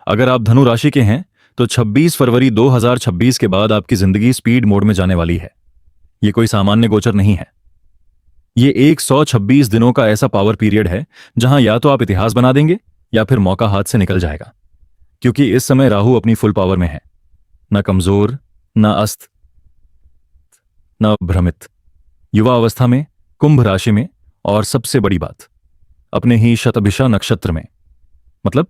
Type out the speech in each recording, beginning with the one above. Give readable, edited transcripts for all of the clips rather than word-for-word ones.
अगर आप धनु राशि के हैं तो 26 फरवरी 2026 के बाद आपकी जिंदगी स्पीड मोड में जाने वाली है। ये कोई सामान्य गोचर नहीं है। ये 126 दिनों का ऐसा पावर पीरियड है जहां या तो आप इतिहास बना देंगे या फिर मौका हाथ से निकल जाएगा। क्योंकि इस समय राहु अपनी फुल पावर में है, न कमजोर, न अस्त, न भ्रमित। युवा अवस्था में, कुंभ राशि में, और सबसे बड़ी बात, अपने ही शतभिषा नक्षत्र में। मतलब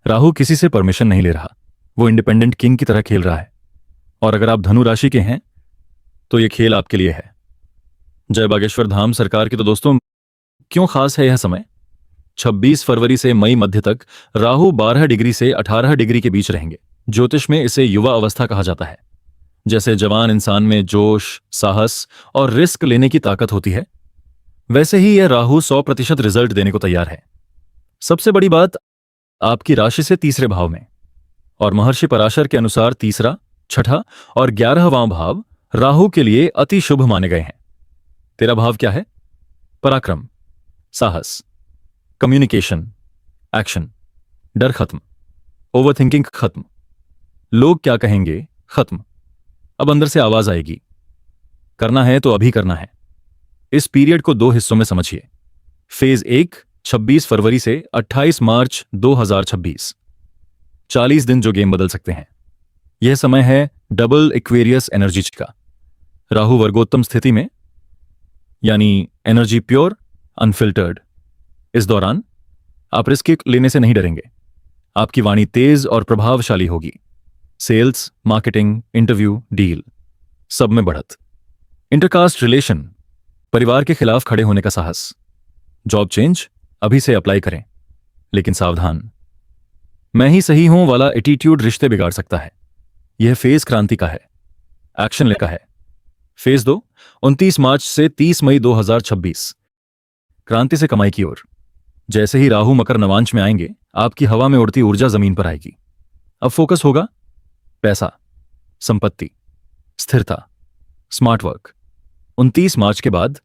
राहु किसी से परमिशन नहीं ले रहा, वो इंडिपेंडेंट किंग की तरह खेल रहा है। और अगर आप धनु राशि के हैं तो ये खेल आपके लिए है। जय बागेश्वर धाम सरकार की। तो दोस्तों, क्यों खास है यह समय? 26 फरवरी से मई मध्य तक राहु 12 डिग्री से 18 डिग्री के बीच रहेंगे। ज्योतिष में इसे युवा अवस्था कहा जाता है। जैसे जवान इंसान में जोश, साहस और रिस्क लेने की ताकत होती है, वैसे ही यह राहु 100% रिजल्ट देने को तैयार है। सबसे बड़ी बात, आपकी राशि से तीसरे भाव में, और महर्षि पराशर के अनुसार तीसरा, छठा और 11वां भाव राहु के लिए अति शुभ माने गए हैं। तेरा भाव क्या है? पराक्रम, साहस, कम्युनिकेशन, एक्शन। डर खत्म, ओवरथिंकिंग खत्म, लोग क्या कहेंगे खत्म। अब अंदर से आवाज आएगी, करना है तो अभी करना है। इस पीरियड को 2 हिस्सों में समझिए। फेज 1 26 फरवरी से 28 मार्च 2026। 40 दिन जो गेम बदल सकते हैं। यह समय है डबल एक्वेरियस एनर्जी का। राहु वर्गोत्तम स्थिति में, यानी एनर्जी प्योर, अनफिल्टर्ड। इस दौरान आप रिस्क लेने से नहीं डरेंगे। आपकी वाणी तेज और प्रभावशाली होगी। सेल्स, मार्केटिंग, इंटरव्यू, डील, सब में बढ़त। इंटरकास्ट रिलेशन, परिवार के खिलाफ खड़े होने का साहस। जॉब चेंज, अभी से अप्लाई करें, लेकिन सावधान। मैं ही सही हूं वाला एटीट्यूड रिश्ते बिगाड़ सकता है। यह फेज क्रांति का है, एक्शन लेका है। फेज 2 29 मार्च से 30 मई 2026। क्रांति से कमाई की ओर। जैसे ही राहु मकर नवांश में आएंगे, आपकी हवा में उड़ती ऊर्जा जमीन पर आएगी। अब फोकस होगा पैसा, संपत्ति, स्थिरता, स्मार्ट वर्क। 29 मार्च के बाद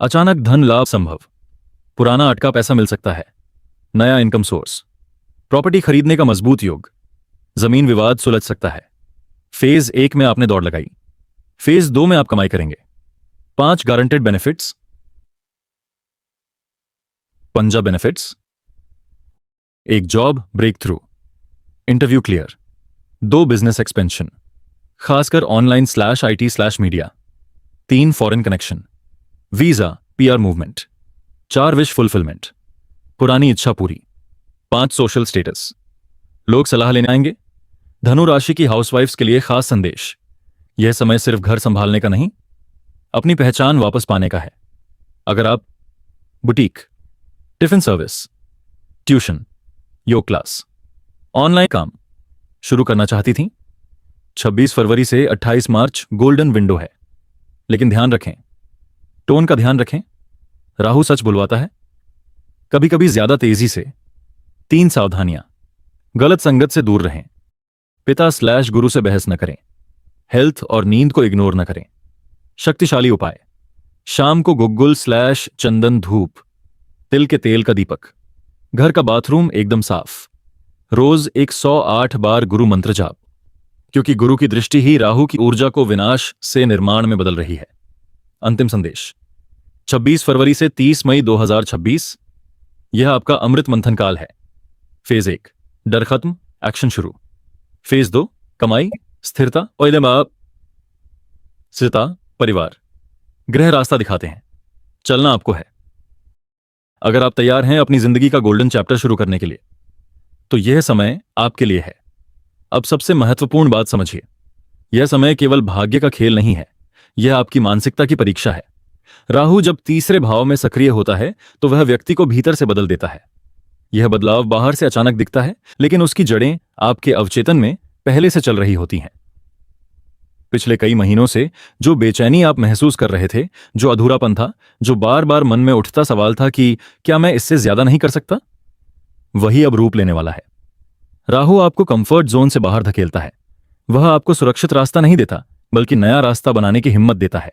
अचानक धन लाभ संभव। पुराना अटका पैसा मिल सकता है। नया इनकम सोर्स, प्रॉपर्टी खरीदने का मजबूत योग। जमीन विवाद सुलझ सकता है। फेज 1 में आपने दौड़ लगाई, फेज 2 में आप कमाई करेंगे। 5 गारंटेड बेनिफिट्स। पंजा benefits. 1 job breakthrough, interview clear. 2 business expansion, खासकर online IT media. 3 foreign connection, visa, PR movement. 4 wish fulfilment, पुरानी इच्छा पूरी। 5 सोशल स्टेटस, लोग सलाह लेने आएंगे। धनु राशि की हाउसवाइफ्स के लिए खास संदेश, यह समय सिर्फ घर संभालने का नहीं, अपनी पहचान वापस पाने का है। अगर आप बुटीक, टिफिन सर्विस, ट्यूशन, योग क्लास, ऑनलाइन काम शुरू करना चाहती थीं, 26 फरवरी से 28 मार्च गोल्डन विंडो है। लेकिन ध्यान रखें, टोन का ध्यान रखें। राहु सच बुलवाता है, कभी कभी ज्यादा तेजी से। 3 सावधानियां, गलत संगत से दूर रहें। पिता/गुरु से बहस न करें। हेल्थ और नींद को इग्नोर न करें। शक्तिशाली उपाय, शाम को गुग्गुल/चंदन धूप, तिल के तेल का दीपक। घर का बाथरूम एकदम साफ। रोज 108 बार गुरु मंत्र जाप, क्योंकि गुरु की दृष्टि ही राहु की ऊर्जा को विनाश से निर्माण में बदल रही है। अंतिम संदेश, 26 फरवरी से 30 मई 2026, यह आपका अमृत मंथन काल है। फेज 1 डर खत्म, एक्शन शुरू। फेज 2 कमाई, स्थिरता और स्थिरता, परिवार, गृह रास्ता दिखाते हैं। चलना आपको है। अगर आप तैयार हैं अपनी जिंदगी का गोल्डन चैप्टर शुरू करने के लिए, तो यह समय आपके लिए है। अब सबसे महत्वपूर्ण बात समझिए, यह समय केवल भाग्य का खेल नहीं है, यह आपकी मानसिकता की परीक्षा है। राहु जब तीसरे भाव में सक्रिय होता है तो वह व्यक्ति को भीतर से बदल देता है। यह बदलाव बाहर से अचानक दिखता है, लेकिन उसकी जड़ें आपके अवचेतन में पहले से चल रही होती हैं। पिछले कई महीनों से जो बेचैनी आप महसूस कर रहे थे, जो अधूरापन था, जो बार बार मन में उठता सवाल था कि क्या मैं इससे ज्यादा नहीं कर सकता, वही अब रूप लेने वाला है। राहु आपको कंफर्ट जोन से बाहर धकेलता है। वह आपको सुरक्षित रास्ता नहीं देता, बल्कि नया रास्ता बनाने की हिम्मत देता है।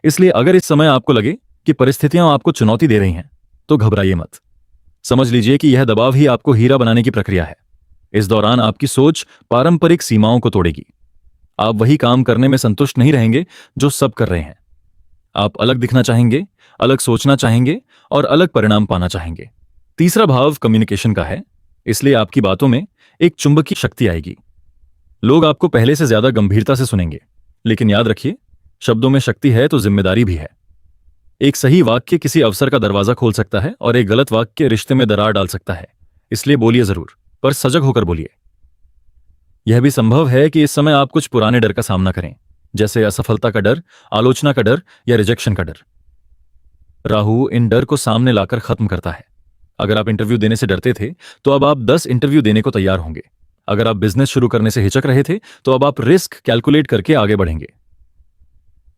इसलिए अगर इस समय आपको लगे कि परिस्थितियां आपको चुनौती दे रही हैं, तो घबराइए मत। समझ लीजिए कि यह दबाव ही आपको हीरा बनाने की प्रक्रिया है। इस दौरान आपकी सोच पारंपरिक सीमाओं को तोड़ेगी। आप वही काम करने में संतुष्ट नहीं रहेंगे जो सब कर रहे हैं। आप अलग दिखना चाहेंगे, अलग सोचना चाहेंगे और अलग परिणाम पाना चाहेंगे। तीसरा भाव कम्युनिकेशन का है, इसलिए आपकी बातों में एक चुंबकीय शक्ति आएगी। लोग आपको पहले से ज्यादा गंभीरता से सुनेंगे। लेकिन याद रखिए, शब्दों में शक्ति है तो जिम्मेदारी भी है। एक सही वाक्य किसी अवसर का दरवाजा खोल सकता है और एक गलत वाक्य रिश्ते में दरार डाल सकता है। इसलिए बोलिए जरूर, पर सजग होकर बोलिए। यह भी संभव है कि इस समय आप कुछ पुराने डर का सामना करें, जैसे असफलता का डर, आलोचना का डर या रिजेक्शन का डर। राहु इन डर को सामने लाकर खत्म करता है। अगर आप इंटरव्यू देने से डरते थे तो अब आप 10 इंटरव्यू देने को तैयार होंगे। अगर आप बिजनेस शुरू करने से हिचक रहे थे तो अब आप रिस्क कैलकुलेट करके आगे बढ़ेंगे।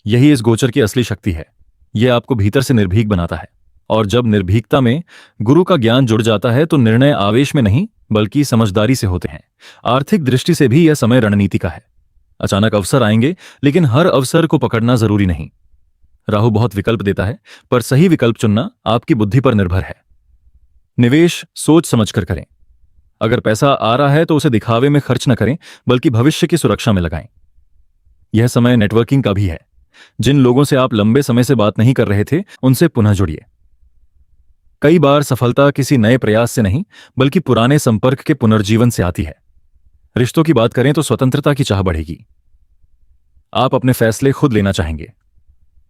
यही इस गोचर की असली शक्ति है। यह आपको भीतर से निर्भीक बनाता है, और जब निर्भीकता में गुरु का ज्ञान जुड़ जाता है तो निर्णय आवेश में नहीं बल्कि समझदारी से होते हैं। आर्थिक दृष्टि से भी यह समय रणनीति का है। अचानक अवसर आएंगे, लेकिन हर अवसर को पकड़ना जरूरी नहीं। राहु बहुत विकल्प देता है, पर सही विकल्प चुनना आपकी बुद्धि पर निर्भर है। निवेश सोच समझकर करें। अगर पैसा आ रहा है तो उसे दिखावे में खर्च न करें, बल्कि भविष्य की सुरक्षा में लगाएं। यह समय नेटवर्किंग का भी है। जिन लोगों से आप लंबे समय से बात नहीं कर रहे थे, उनसे पुनः जुड़िए। कई बार सफलता किसी नए प्रयास से नहीं बल्कि पुराने संपर्क के पुनर्जीवन से आती है। रिश्तों की बात करें तो स्वतंत्रता की चाह बढ़ेगी। आप अपने फैसले खुद लेना चाहेंगे।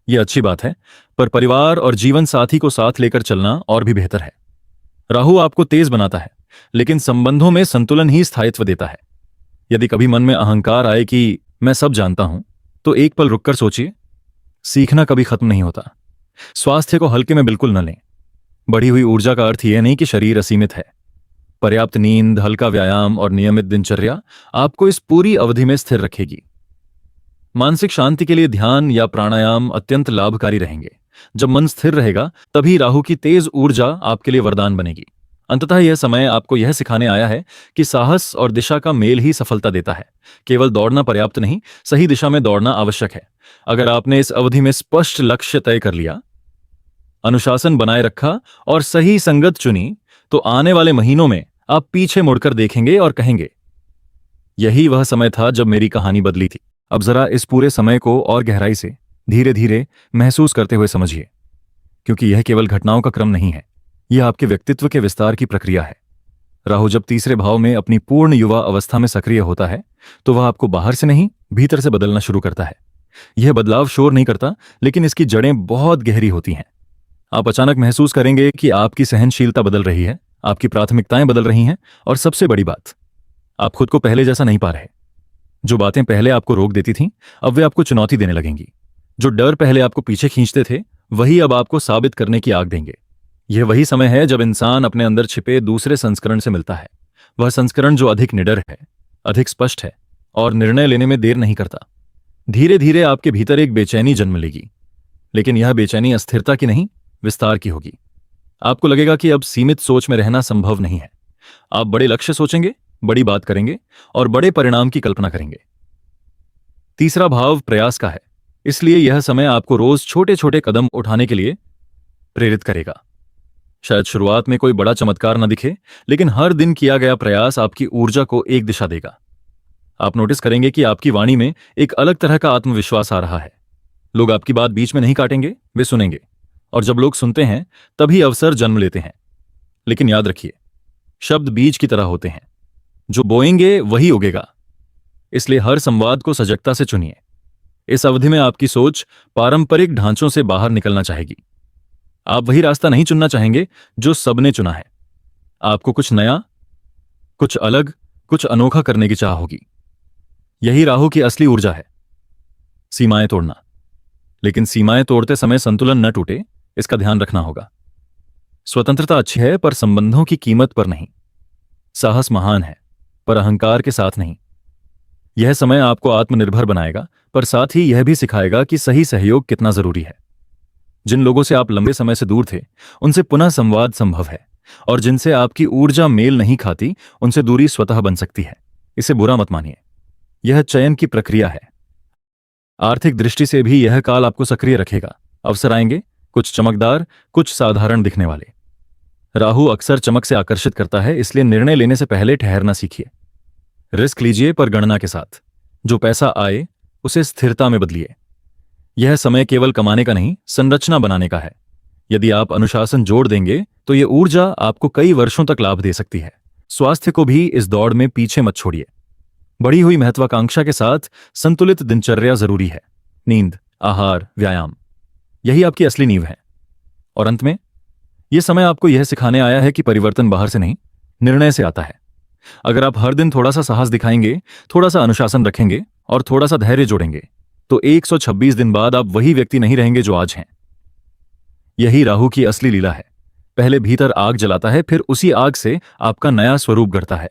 यह अच्छी बात है, पर परिवार और जीवन साथी को साथ लेकर चलना और भी बेहतर है। राहु आपको तेज बनाता है, लेकिन संबंधों में संतुलन ही स्थायित्व देता है। यदि कभी मन में अहंकार आए कि मैं सब जानता हूं, तो एक पल रुककर सोचिए। सीखना कभी खत्म नहीं होता। स्वास्थ्य को हल्के में बिल्कुल न लें। बढ़ी हुई ऊर्जा का अर्थ यह नहीं कि शरीर असीमित है। पर्याप्त नींद, हल्का व्यायाम और नियमित दिनचर्या आपको इस पूरी अवधि में स्थिर रखेगी। मानसिक शांति के लिए ध्यान या प्राणायाम अत्यंत लाभकारी रहेंगे। जब मन स्थिर रहेगा, तभी राहु की तेज ऊर्जा आपके लिए वरदान बनेगी। अंततः यह समय आपको यह सिखाने आया है कि साहस और दिशा का मेल ही सफलता देता है। केवल दौड़ना पर्याप्त नहीं, सही दिशा में दौड़ना आवश्यक है। अगर आपने इस अवधि में स्पष्ट लक्ष्य तय कर लिया, अनुशासन बनाए रखा और सही संगत चुनी, तो आने वाले महीनों में आप पीछे मुड़कर देखेंगे और कहेंगे, यही वह समय था जब मेरी कहानी बदली थी। अब जरा इस पूरे समय को और गहराई से धीरे धीरे महसूस करते हुए समझिए, क्योंकि यह केवल घटनाओं का क्रम नहीं है, यह आपके व्यक्तित्व के विस्तार की प्रक्रिया है। राहु जब तीसरे भाव में अपनी पूर्ण युवा अवस्था में सक्रिय होता है, तो वह आपको बाहर से नहीं भीतर से बदलना शुरू करता है। यह बदलाव शोर नहीं करता, लेकिन इसकी जड़ें बहुत गहरी होती हैं। आप अचानक महसूस करेंगे कि आपकी सहनशीलता बदल रही है, आपकी प्राथमिकताएं बदल रही हैं, और सबसे बड़ी बात, आप खुद को पहले जैसा नहीं पा रहे। जो बातें पहले आपको रोक देती थीं, अब वे आपको चुनौती देने लगेंगी। जो डर पहले आपको पीछे खींचते थे, वही अब आपको साबित करने की आग देंगे। यह वही समय है जब इंसान अपने अंदर छिपे दूसरे संस्करण से मिलता है। वह संस्करण जो अधिक निडर है, अधिक स्पष्ट है और निर्णय लेने में देर नहीं करता। धीरे धीरे आपके भीतर एक बेचैनी जन्म लेगी, लेकिन यह बेचैनी अस्थिरता की नहीं, विस्तार की होगी। आपको लगेगा कि अब सीमित सोच में रहना संभव नहीं है। आप बड़े लक्ष्य सोचेंगे, बड़ी बात करेंगे और बड़े परिणाम की कल्पना करेंगे। तीसरा भाव प्रयास का है, इसलिए यह समय आपको रोज छोटे छोटे कदम उठाने के लिए प्रेरित करेगा। शायद शुरुआत में कोई बड़ा चमत्कार न दिखे, लेकिन हर दिन किया गया प्रयास आपकी ऊर्जा को एक दिशा देगा। आप नोटिस करेंगे कि आपकी वाणी में एक अलग तरह का आत्मविश्वास आ रहा है। लोग आपकी बात बीच में नहीं काटेंगे, वे सुनेंगे, और जब लोग सुनते हैं तभी अवसर जन्म लेते हैं। लेकिन याद रखिए, शब्द बीज की तरह होते हैं, जो बोएंगे वही उगेगा। इसलिए हर संवाद को सजगता से चुनिए। इस अवधि में आपकी सोच पारंपरिक ढांचों से बाहर निकलना चाहेगी। आप वही रास्ता नहीं चुनना चाहेंगे जो सबने चुना है। आपको कुछ नया, कुछ अलग, कुछ अनोखा करने की चाह होगी। यही राहु की असली ऊर्जा है, सीमाएं तोड़ना। लेकिन सीमाएं तोड़ते समय संतुलन न टूटे, इसका ध्यान रखना होगा। स्वतंत्रता अच्छी है, पर संबंधों की कीमत पर नहीं। साहस महान है, पर अहंकार के साथ नहीं। यह समय आपको आत्मनिर्भर बनाएगा, पर साथ ही यह भी सिखाएगा कि सही सहयोग कितना जरूरी है। जिन लोगों से आप लंबे समय से दूर थे, उनसे पुनः संवाद संभव है, और जिनसे आपकी ऊर्जा मेल नहीं खाती, उनसे दूरी स्वतः बन सकती है। इसे बुरा मत मानिए, यह चयन की प्रक्रिया है। आर्थिक दृष्टि से भी यह काल आपको सक्रिय रखेगा। अवसर आएंगे, कुछ चमकदार, कुछ साधारण दिखने वाले। राहु अक्सर चमक से आकर्षित करता है, इसलिए निर्णय लेने से पहले ठहरना सीखिए। रिस्क लीजिए पर गणना के साथ। जो पैसा आए उसे स्थिरता में बदलिए। यह समय केवल कमाने का नहीं, संरचना बनाने का है। यदि आप अनुशासन जोड़ देंगे तो यह ऊर्जा आपको कई वर्षों तक लाभ दे सकती है। स्वास्थ्य को भी इस दौड़ में पीछे मत छोड़िए। बढ़ी हुई महत्वाकांक्षा के साथ संतुलित दिनचर्या जरूरी है। नींद, आहार, व्यायाम, यही आपकी असली नींव है। और अंत में यह समय आपको यह सिखाने आया है कि परिवर्तन बाहर से नहीं, निर्णय से आता है। अगर आप हर दिन थोड़ा सा साहस दिखाएंगे, थोड़ा सा अनुशासन रखेंगे और थोड़ा सा धैर्य जोड़ेंगे तो 126 दिन बाद आप वही व्यक्ति नहीं रहेंगे जो आज हैं। यही राहु की असली लीला है। पहले भीतर आग जलाता है, फिर उसी आग से आपका नया स्वरूप गढ़ता है।